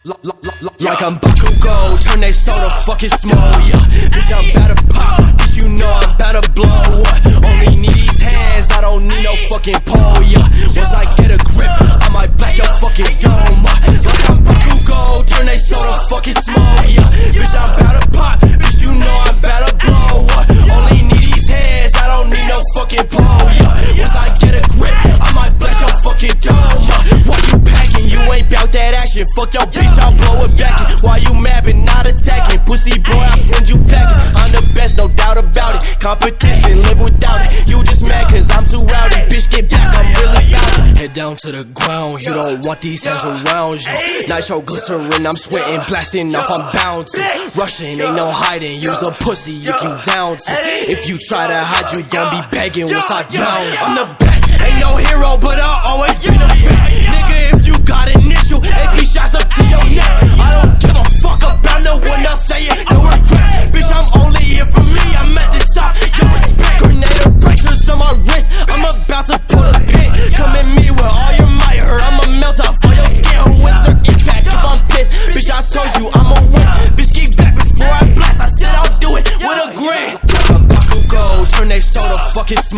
Like I'm Bakugo, turn that soda fucking small, yeah. Bitch, I'm bout to pop, bitch, you know I'm bout to blow. Only need these hands, I don't need no fucking pole, yeah. Once I get a grip, I might blast your fucking dome. Like I'm Bakugo, turn that soda fucking small, yeah. Bitch, I'm bout to pop, bitch, you know I'm bout to blow. Only need these hands, I don't need no fucking pole, yeah. Once I get a grip, I might blast your fucking dome. Why you packing? You ain't bout that action. Fuck your bitch, I'll blow it back. Why you mad but not attacking? Pussy boy, I send you packing. I'm the best, no doubt about it. Competition, live without it. You just mad cause I'm too rowdy. Bitch, get back, I'm really bout it. Head down to the ground, you don't want these hands around you. Nitro glycerin, I'm sweating, blasting off, I'm bound to. Rushing, ain't no hiding, use a pussy if you down to. If you try to hide, you gon' be begging once I down. I'm the best, ain't no hero, but I'll always been a vet. Nigga, if you got an issue, AP shots up to your neck. I don't give a fuck about no one else saying no regret. Bitch, I'm only here for me, I'm at the top, yo respect. Grenade abrasives on my wrist, I'm about to pull a pin. Come at me with all your might hurt, I'ma melt off all your skin. Who wins their impact if I'm pissed? Bitch, I told you I'ma win. Bitch, get back before I blast, I said I'll do it with a grin. I'm Bakugo, turn that soda fucking small.